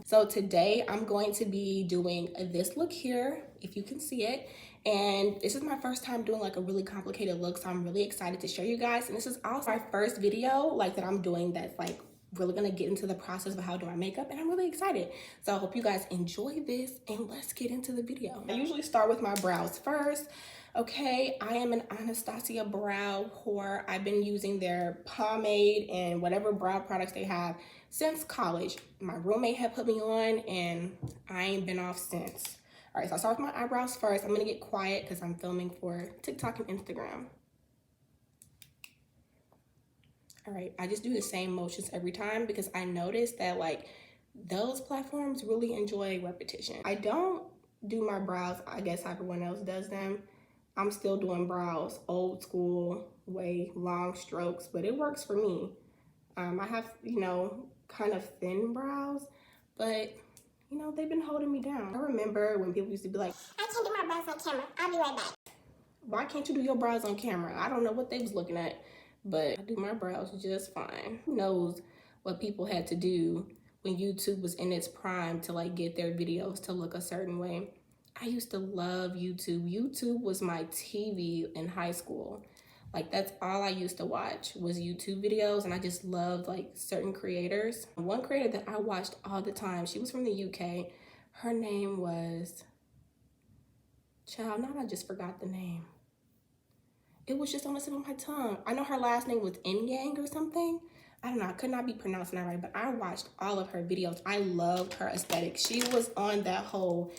So today I'm going to be doing this look here, if you can see it. And this is my first time doing like a really complicated look, so I'm really excited to show you guys. And this is also my first video like that I'm doing that's like really gonna get into the process of how to do my makeup, and I'm really excited. So I hope you guys enjoy this, and let's get into the video. I usually start with my brows first. Okay, I am an Anastasia brow whore. I've been using their pomade and whatever brow products they have since college. My roommate had put me on and I ain't been off since. All right, so I'll start with my eyebrows first. I'm gonna get quiet because I'm filming for TikTok and Instagram. All right, I just do the same motions every time because I noticed that like those platforms really enjoy repetition. I don't do my brows, I guess how everyone else does them. I'm still doing brows old school way, long strokes, but it works for me. I have, you know, kind of thin brows, but you know, they've been holding me down. I remember when people used to be like, I can't do my brows on camera, I'll be right back. Why can't you do your brows on camera? I don't know what they was looking at, but I do my brows just fine. Who knows what people had to do when YouTube was in its prime to like get their videos to look a certain way. I used to love YouTube. YouTube was my TV in high school. Like that's all I used to watch was YouTube videos, and I just loved like certain creators. One creator that I watched all the time, she was from the UK. Her name was, child, now I just forgot the name. It was just on the tip of my tongue. I know her last name was Yang or something. I don't know, I could not be pronouncing that right, but I watched all of her videos. I loved her aesthetic. She was on that whole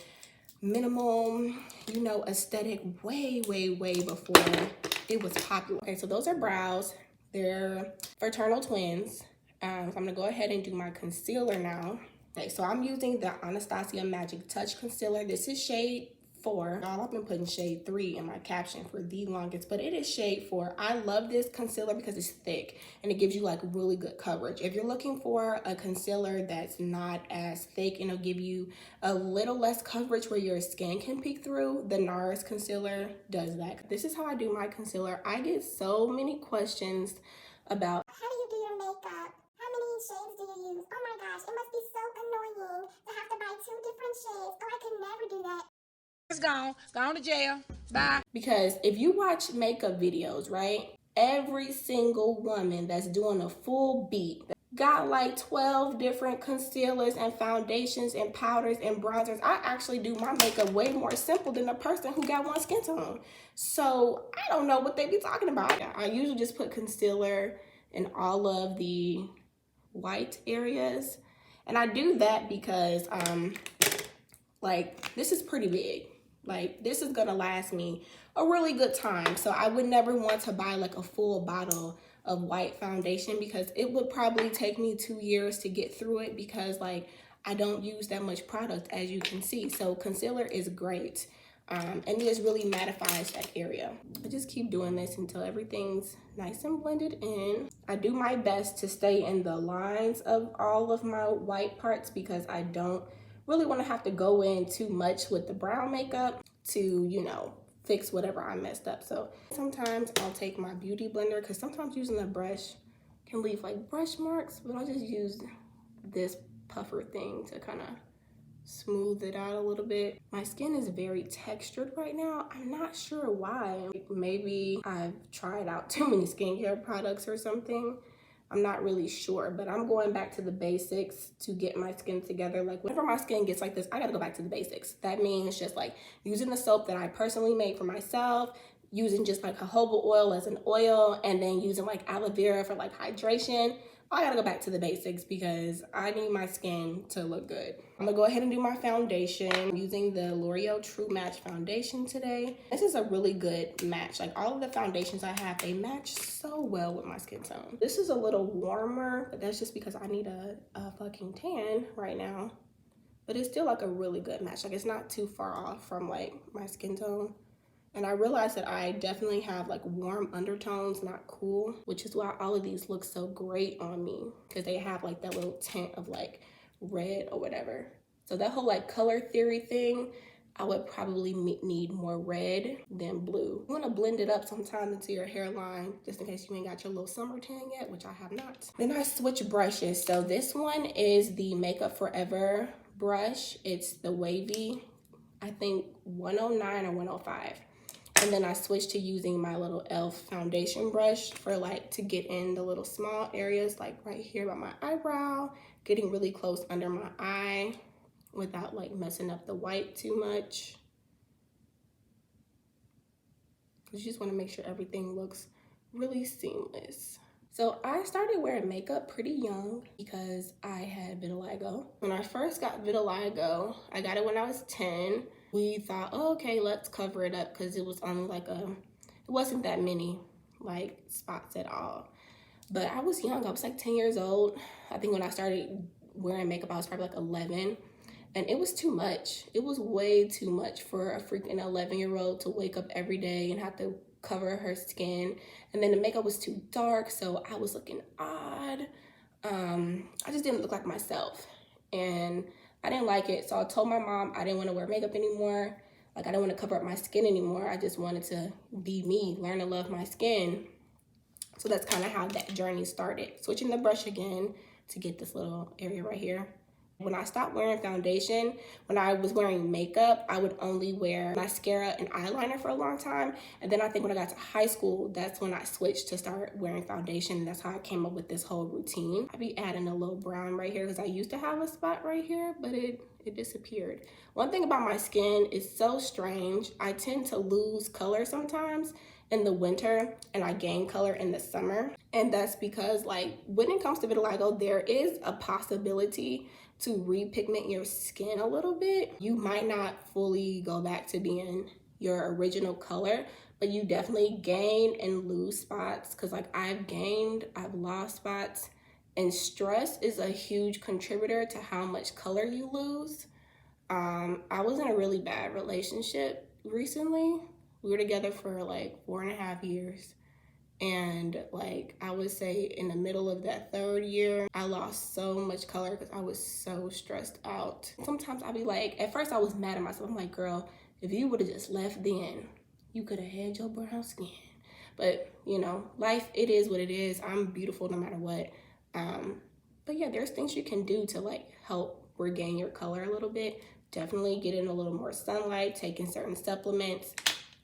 minimal, you know, aesthetic way before it was popular. Okay, so those are brows. They're fraternal twins. So I'm gonna go ahead and do my concealer now. Okay, so I'm using the Anastasia Magic Touch Concealer. This is shade 4. Y'all, I've been putting shade 3 in my caption for the longest, but it is shade 4. I love this concealer because it's thick and it gives you like really good coverage. If you're looking for a concealer that's not as thick and it'll give you a little less coverage where your skin can peek through, the NARS concealer does that. This is how I do my concealer. I get so many questions about how do you do your makeup? How many shades do you use? Oh my gosh, it must be so annoying to have to buy 2 different shades. Oh, I could never do that. It's gone to jail, bye. Because if you watch makeup videos, right, every single woman that's doing a full beat got like 12 different concealers and foundations and powders and bronzers. I actually do my makeup way more simple than a person who got one skin tone. So I don't know what they be talking about. I usually just put concealer in all of the white areas. And I do that because like this is pretty big. Like this is gonna last me a really good time. So I would never want to buy like a full bottle of white foundation because it would probably take me 2 years to get through it because like I don't use that much product, as you can see. So concealer is great. And it just really mattifies that area. I just keep doing this until everything's nice and blended in. I do my best to stay in the lines of all of my white parts because I don't really want to have to go in too much with the brown makeup to, you know, fix whatever I messed up. So sometimes I'll take my beauty blender because sometimes using a brush can leave like brush marks, but I'll just use this puffer thing to kind of smooth it out a little bit. My skin is very textured right now. I'm not sure why. Maybe I've tried out too many skincare products or something. I'm not really sure, but I'm going back to the basics to get my skin together. Like whenever my skin gets like this, I gotta go back to the basics. That means just like using the soap that I personally made for myself, using just like jojoba oil as an oil, and then using like aloe vera for like hydration. I gotta go back to the basics because I need my skin to look good. I'm gonna go ahead and do my foundation. I'm using the L'Oreal True Match foundation today. This is a really good match. Like all of the foundations I have, they match so well with my skin tone. This is a little warmer, but that's just because I need a fucking tan right now. But it's still like a really good match. Like it's not too far off from like my skin tone. And I realized that I definitely have like warm undertones, not cool, which is why all of these look so great on me because they have like that little tint of like red or whatever. So that whole like color theory thing, I would probably need more red than blue. You want to blend it up sometime into your hairline, just in case you ain't got your little summer tan yet, which I have not. Then I switch brushes. So this one is the Makeup Forever brush. It's the wavy, I think 109 or 105. And then I switched to using my little e.l.f. foundation brush for like to get in the little small areas, like right here by my eyebrow, getting really close under my eye without like messing up the white too much. You just want to make sure everything looks really seamless. So I started wearing makeup pretty young because I had vitiligo. When I first got vitiligo, I got it when I was 10. We thought, oh, okay, let's cover it up because it was only like it wasn't that many like spots at all. But I was young, I was like 10 years old. I think when I started wearing makeup, I was probably like 11. And it was too much. It was way too much for a freaking 11-year-old to wake up every day and have to cover her skin. And then the makeup was too dark, so I was looking odd. I just didn't look like myself. And I didn't like it, so I told my mom I didn't want to wear makeup anymore. Like, I didn't want to cover up my skin anymore. I just wanted to be me, learn to love my skin. So that's kind of how that journey started. Switching the brush again to get this little area right here. When I stopped wearing foundation, when I was wearing makeup, I would only wear mascara and eyeliner for a long time. And then I think when I got to high school, that's when I switched to start wearing foundation. That's how I came up with this whole routine. I'd be adding a little brown right here because I used to have a spot right here, but it disappeared. One thing about my skin is so strange. I tend to lose color sometimes in the winter and I gain color in the summer. And that's because like when it comes to vitiligo, there is a possibility to repigment your skin a little bit. You might not fully go back to being your original color, but you definitely gain and lose spots. Cause like I've gained, I've lost spots, and stress is a huge contributor to how much color you lose. I was in a really bad relationship recently. We were together for like 4.5 years. And like I would say in the middle of that 3rd year, I lost so much color because I was so stressed out. Sometimes I'd be like, at first I was mad at myself. I'm like, girl, if you would have just left then, you could have had your brown skin. But you know, life, it is what it is. I'm beautiful no matter what. But yeah, there's things you can do to like help regain your color a little bit. Definitely get in a little more sunlight, taking certain supplements,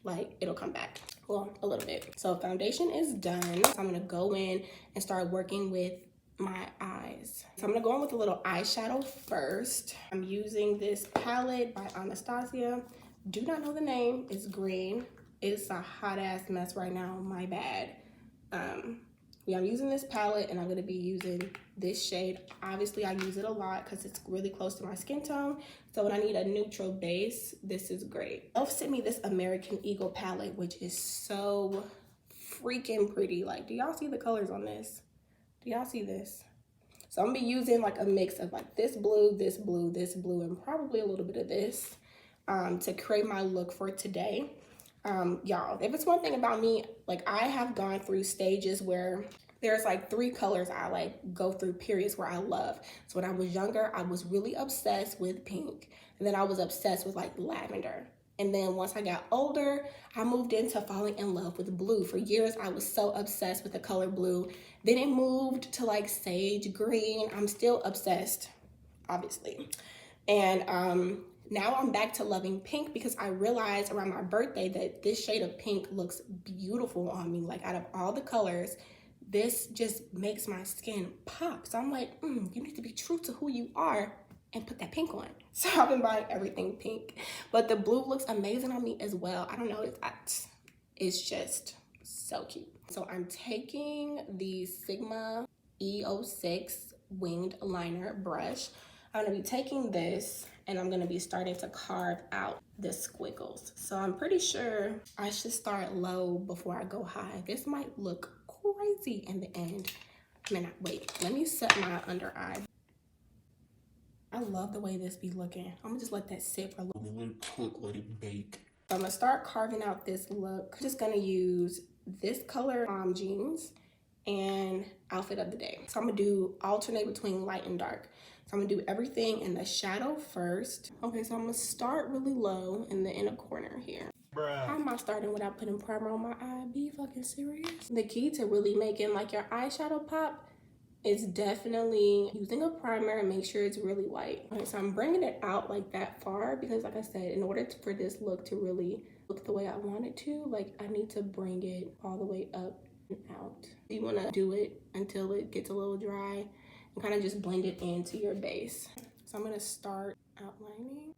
like it'll come back. Well, a little bit. So foundation is done. So I'm gonna go in and start working with my eyes. So I'm gonna go in with a little eyeshadow first. I'm using this palette by Anastasia. Do not know the name, it's green. It's a hot ass mess right now, my bad. Yeah, I'm using this palette and I'm gonna be using this shade. Obviously I use it a lot because it's really close to my skin tone. So when I need a neutral base, this is great. Elf sent me this American Eagle palette, which is so freaking pretty. Like, do y'all see the colors on this? Do y'all see this? So I'm gonna be using like a mix of like this blue, this blue, this blue, and probably a little bit of this to create my look for today. Y'all, if it's one thing about me, like I have gone through stages where there's like 3 colors I like go through periods where I love. So when I was younger, I was really obsessed with pink. And then I was obsessed with like lavender. And then once I got older, I moved into falling in love with blue. For years, I was so obsessed with the color blue. Then it moved to like sage green. I'm still obsessed, obviously. And now I'm back to loving pink because I realized around my birthday that this shade of pink looks beautiful on me. Like out of all the colors, this just makes my skin pop. So I'm like, you need to be true to who you are and put that pink on. So I've been buying everything pink. But the blue looks amazing on me as well. I don't know, it's just so cute. So I'm taking the Sigma E06 winged liner brush. I'm gonna be taking this and I'm gonna be starting to carve out the squiggles. So I'm pretty sure I should start low before I go high. This might look crazy in the end. Wait, let me set my under eye. I love the way this be looking. I'm gonna just let that sit for a little bit. Let it bake. So I'm gonna start carving out this look. I'm just gonna use this color jeans and outfit of the day. So I'm gonna do alternate between light and dark. So I'm gonna do everything in the shadow first. Okay, so I'm gonna start really low in the inner corner here. Bruh. How am I starting without putting primer on my eye? Be fucking serious? The key to really making like your eyeshadow pop is definitely using a primer and make sure it's really white. Okay, so I'm bringing it out like that far because like I said, in order for this look to really look the way I want it to, like I need to bring it all the way up and out. You wanna do it until it gets a little dry and kind of just blend it into your base. So I'm gonna start outlining.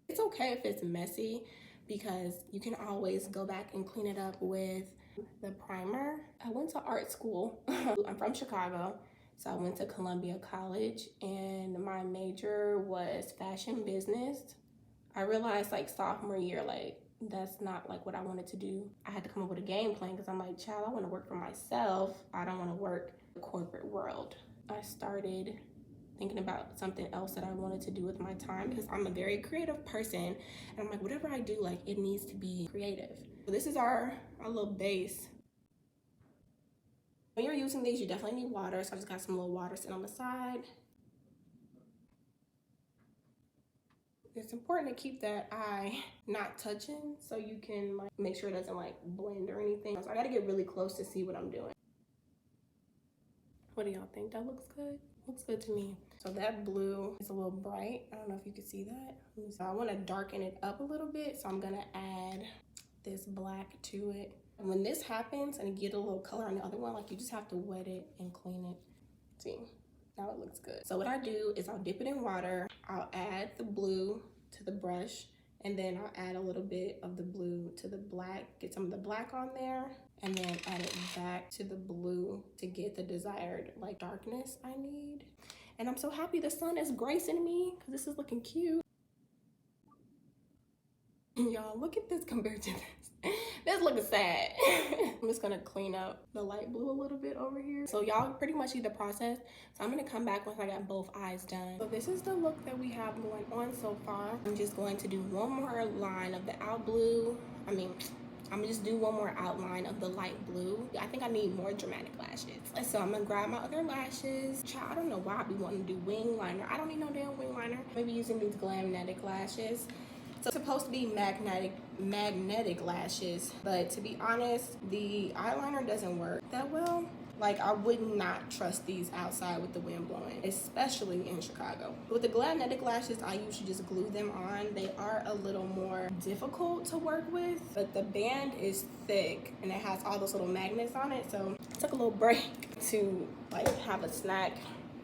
It's okay if it's messy because you can always go back and clean it up with the primer. I went to art school. I'm from Chicago, so I went to Columbia College and my major was fashion business. I realized like sophomore year, like that's not like what I wanted to do. I had to come up with a game plan because I'm like, child, I want to work for myself. I don't want to work the corporate world. I started thinking about something else that I wanted to do with my time because I'm a very creative person and I'm like, whatever I do, like it needs to be creative. So this is our little base. When you're using these, you definitely need water. So I just got some little water sitting on the side. It's important to keep that eye not touching so you can like make sure it doesn't like blend or anything. So I gotta get really close to see what I'm doing. What do y'all think? That looks good? Looks good to me. So that blue is a little bright. I don't know if you can see that. So I want to darken it up a little bit. So I'm gonna add this black to it. And when this happens and you get a little color on the other one, like you just have to wet it and clean it. See, now it looks good. So what I do is I'll dip it in water. I'll add the blue to the brush and then I'll add a little bit of the blue to the black, get some of the black on there, and then add it back to the blue to get the desired like darkness I need. And I'm so happy the sun is gracing me because this is looking cute. Y'all, look at this compared to this. This looking sad. I'm just gonna clean up the light blue a little bit over here. So y'all pretty much see the process. So I'm gonna come back once I got both eyes done. So this is the look that we have going on so far. I'm just going to do one more line of the out blue. I'm gonna just do one more outline of the light blue. I think I need more dramatic lashes. So I'm gonna grab my other lashes. Child, I don't know why I be wanting to do wing liner. I don't need no damn wing liner. Maybe using these Glamnetic lashes. So it's supposed to be magnetic lashes, but to be honest, the eyeliner doesn't work that well. Like I would not trust these outside with the wind blowing, especially in Chicago. With the Glamnetic lashes, I usually just glue them on. They are a little more difficult to work with, but the band is thick and it has all those little magnets on it. So I took a little break to like have a snack.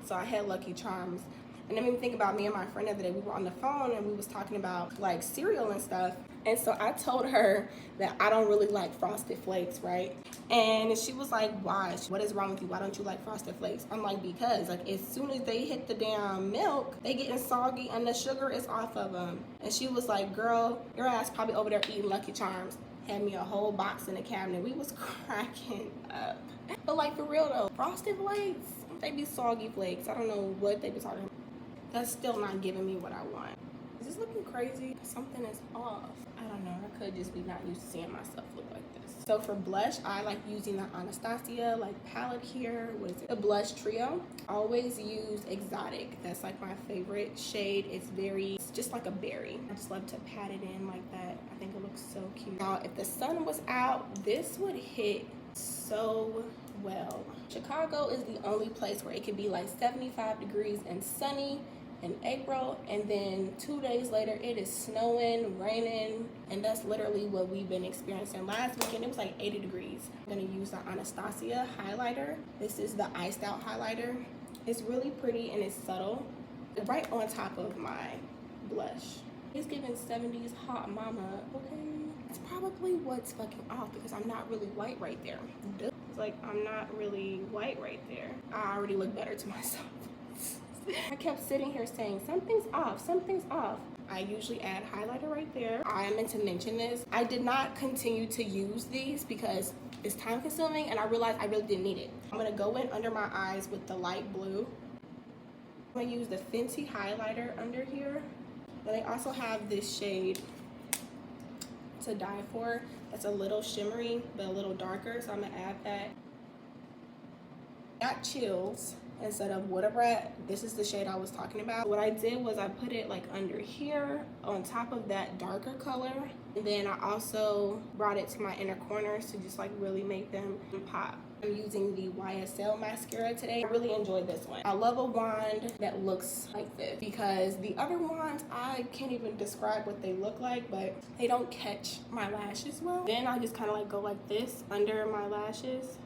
So I had Lucky Charms. And it made me think about me and my friend the other day. We were on the phone and we was talking about like cereal and stuff. And so I told her that I don't really like Frosted Flakes, right? And she was like, why? What is wrong with you? Why don't you like Frosted Flakes? I'm like, because like as soon as they hit the damn milk, they getting soggy and the sugar is off of them. And she was like, girl, your ass probably over there eating Lucky Charms. Had me a whole box in the cabinet. We was cracking up. But like for real though, Frosted Flakes, they be soggy flakes. I don't know what they be talking about. That's still not giving me what I want. Is this looking crazy? Something is off. I don't know. I could just be not used to seeing myself look like this. So for blush, I like using the Anastasia like palette here. What is it? The Blush Trio. Always use Exotic. That's like my favorite shade. It's just like a berry. I just love to pat it in like that. I think it looks so cute. Now, if the sun was out, this would hit so well. Chicago is the only place where it could be like 75 degrees and sunny in April, and then 2 days later it is snowing, raining, and that's literally what we've been experiencing. Last weekend it was like 80 degrees. I'm gonna use the Anastasia highlighter. This is the iced out highlighter. It's really pretty and it's subtle, right on top of my blush. It's giving 70s hot mama, okay? It's probably what's fucking off because I'm not really white right there. It's like I'm not really white right there. I already look better to myself. I kept sitting here saying something's off, something's off. I usually add highlighter right there. I meant to mention this. I did not continue to use these because it's time consuming and I realized I really didn't need it. I'm gonna go in under my eyes with the light blue. I'm gonna use the Fenty highlighter under here. And they also have this shade to die for. That's a little shimmery but a little darker, so I'm gonna add that. got chills instead of whatever. This is the shade I was talking about. What I did was I put it like under here on top of that darker color, and then I also brought it to my inner corners to just like really make them pop. I'm using the YSL mascara today. I really enjoyed this one. I love a wand that looks like this because the other wands, I can't even describe what they look like, but they don't catch my lashes well. Then I just kind of like go like this under my lashes.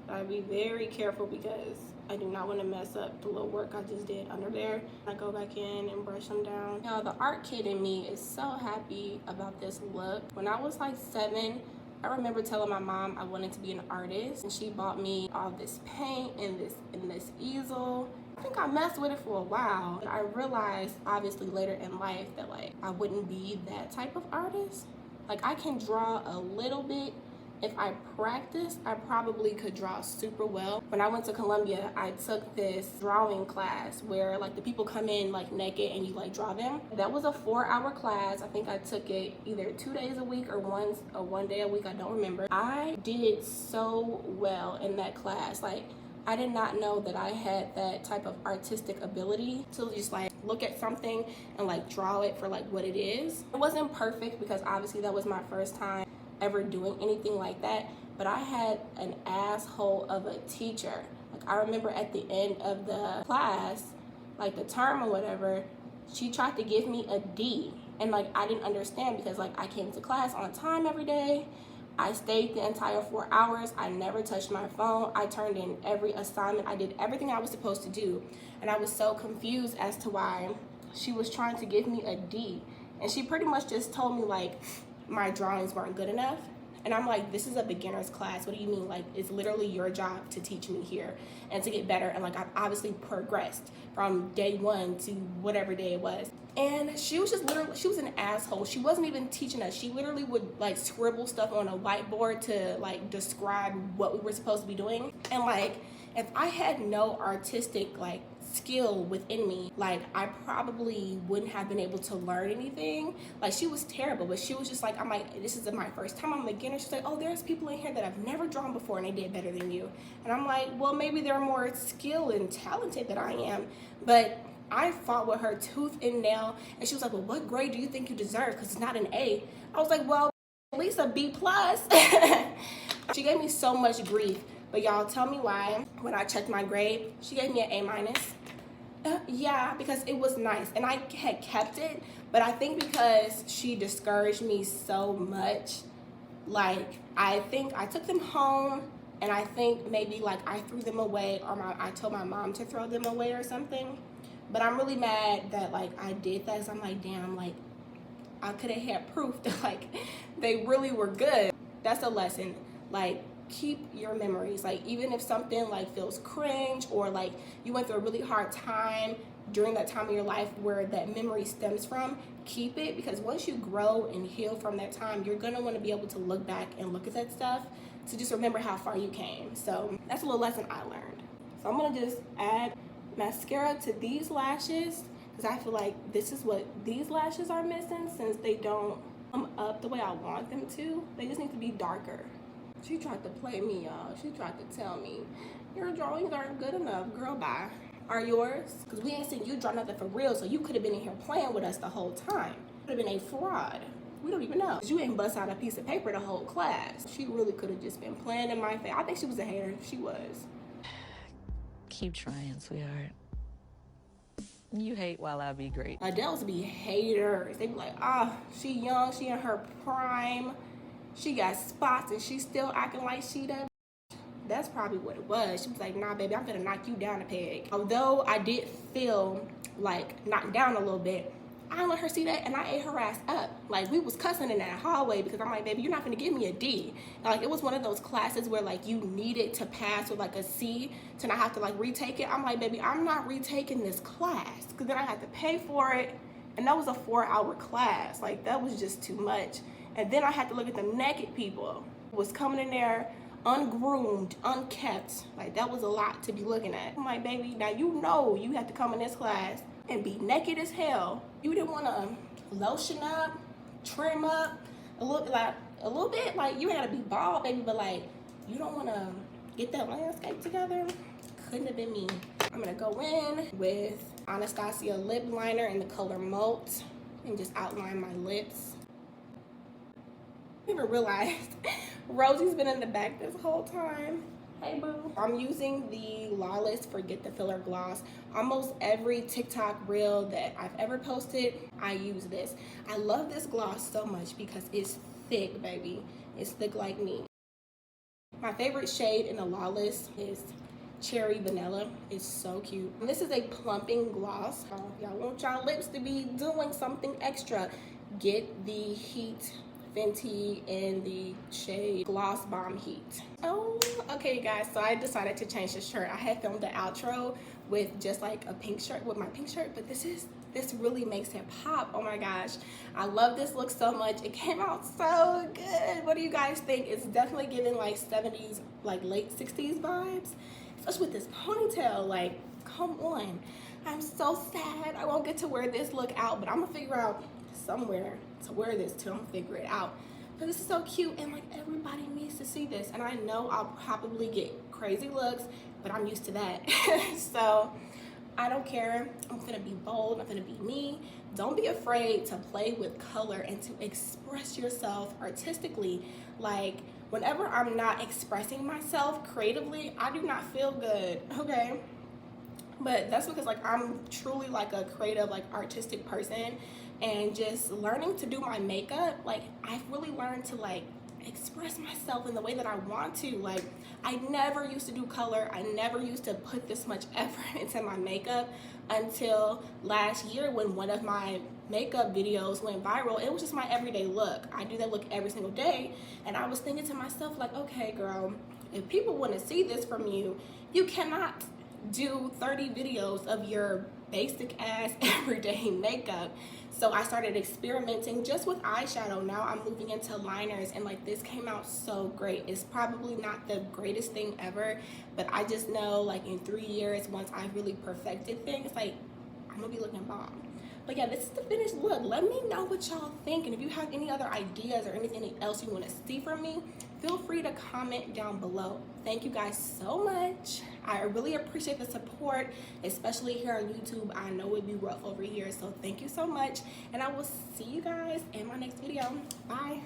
I'd be very careful because I do not want to mess up the little work I just did under there. I go back in and brush them down. Now the art kid in me is so happy about this look. When I was like 7, I remember telling my mom I wanted to be an artist, and she bought me all this paint and this easel. I think I messed with it for a while, but I realized obviously later in life that like I wouldn't be that type of artist. Like I can draw a little bit. If I practiced, I probably could draw super well. When I went to Columbia, I took this drawing class where like the people come in like naked and you like draw them. That was a 4-hour class. I think I took it either 2 days a week or one day a week, I don't remember. I did so well in that class. Like I did not know that I had that type of artistic ability to just like look at something and like draw it for like what it is. It wasn't perfect because obviously that was my first time ever doing anything like that, but I had an asshole of a teacher. Like I remember at the end of the class, like the term or whatever, she tried to give me a D, and like I didn't understand because like I came to class on time every day. I stayed the entire 4 hours. I never touched my phone. I turned in every assignment. I did everything I was supposed to do, and I was so confused as to why she was trying to give me a D. And she pretty much just told me like my drawings weren't good enough. And I'm like, this is a beginner's class. What do you mean? Like, it's literally your job to teach me here and to get better. And like, I've obviously progressed from day 1 to whatever day it was. And she was just literally, she was an asshole. She wasn't even teaching us. She literally would like scribble stuff on a whiteboard to like describe what we were supposed to be doing. And like, if I had no artistic like skill within me, like I probably wouldn't have been able to learn anything. Like she was terrible, but she was just like, I'm like, this is my first time, I'm a beginner. She's like, oh, there's people in here that I've never drawn before and they did better than you. And I'm like, well, maybe they're more skilled and talented than I am. But I fought with her tooth and nail, and she was like, well, what grade do you think you deserve? Because it's not an A. I was like, well, at least a B+. She gave me so much grief. But y'all, tell me why when I checked my grade, she gave me an A-. Yeah, because it was nice and I had kept it, but I think because she discouraged me so much, like I think I took them home, and I think maybe like I threw them away, or I told my mom to throw them away or something. But I'm really mad that like I did that, 'cause I'm like, damn, like I could have had proof that like they really were good. That's a lesson. Like, keep your memories. Like, even if something like feels cringe, or like you went through a really hard time during that time of your life where that memory stems from, keep it, because once you grow and heal from that time, you're gonna want to be able to look back and look at that stuff to just remember how far you came. So that's a little lesson I learned. So I'm gonna just add mascara to these lashes, because I feel like this is what these lashes are missing, since they don't come up the way I want them to. They just need to be darker. She tried to play me, y'all. She tried to tell me, your drawings aren't good enough. Girl, bye. Are yours? Because we ain't seen you draw nothing for real, so you could have been in here playing with us the whole time. Could have been a fraud. We don't even know. You ain't bust out a piece of paper the whole class. She really could have just been playing in my face. I think she was a hater. She was. Keep trying, sweetheart. You hate while I be great. Adults be haters. They be like, ah, she young, she in her prime. She got spots and she's still acting like she that. That's probably what it was. She was like, nah, baby, I'm gonna knock you down a peg. Although I did feel like knocked down a little bit, I didn't let her see that, and I ate her ass up. Like, we was cussing in that hallway because I'm like, baby, you're not gonna give me a D. And like, it was one of those classes where like you needed to pass with like a C to not have to like retake it. I'm like, baby, I'm not retaking this class, because then I had to pay for it, and that was a 4-hour class. Like, that was just too much. And then I had to look at them naked people who was coming in there ungroomed, unkept. Like, that was a lot to be looking at. I'm like, baby, now you know you have to come in this class and be naked as hell. You didn't want to lotion up, trim up a little bit. Like, you ain't gotta be bald, baby, but like, you don't want to get that landscape together. Couldn't have been me. I'm gonna go in with Anastasia lip liner in the color Malt and just outline my lips. I didn't even realize Rosie's been in the back this whole time. Hey boo. I'm using the Lawless Forget the Filler Gloss. Almost every TikTok reel that I've ever posted, I use this. I love this gloss so much because it's thick, baby. It's thick like me. My favorite shade in the Lawless is Cherry Vanilla. It's so cute. And this is a plumping gloss. Y'all want y'all lips to be doing something extra, get the Heat Fenty in the shade Gloss Bomb Heat. Oh, okay guys, so I decided to change the shirt. I had filmed the outro with just like a pink shirt, with my pink shirt, but this really makes it pop. Oh my gosh, I love this look so much. It came out so good. What do you guys think? It's definitely giving like 70s, like late 60s vibes, especially with this ponytail. Like, come on. I'm so sad I won't get to wear this look out, but I'm gonna figure out somewhere to wear this to. I'm gonna figure it out. But this is so cute, and like everybody needs to see this. And I know I'll probably get crazy looks, but I'm used to that. So I don't care. I'm gonna be bold. I'm gonna be me. Don't be afraid to play with color and to express yourself artistically. Like, whenever I'm not expressing myself creatively, I do not feel good, okay? But that's because like I'm truly like a creative, like artistic person, and just learning to do my makeup, like I've really learned to like express myself in the way that I want to. Like, I never used to do color. I never used to put this much effort into my makeup until last year when one of my makeup videos went viral. It was just my everyday look. I do that look every single day, and I was thinking to myself like, okay girl, if people want to see this from you, you cannot do 30 videos of your basic ass everyday makeup. So I started experimenting just with eyeshadow. Now I'm moving into liners, and like this came out so great. It's probably not the greatest thing ever, but I just know like in 3 years, once I really perfected things, like I'm gonna be looking bomb. But yeah, this is the finished look. Let me know what y'all think, and if you have any other ideas or anything else you want to see from me, feel free to comment down below. Thank you guys so much. I really appreciate the support, especially here on YouTube. I know it'd be rough over here, so thank you so much, and I will see you guys in my next video. Bye.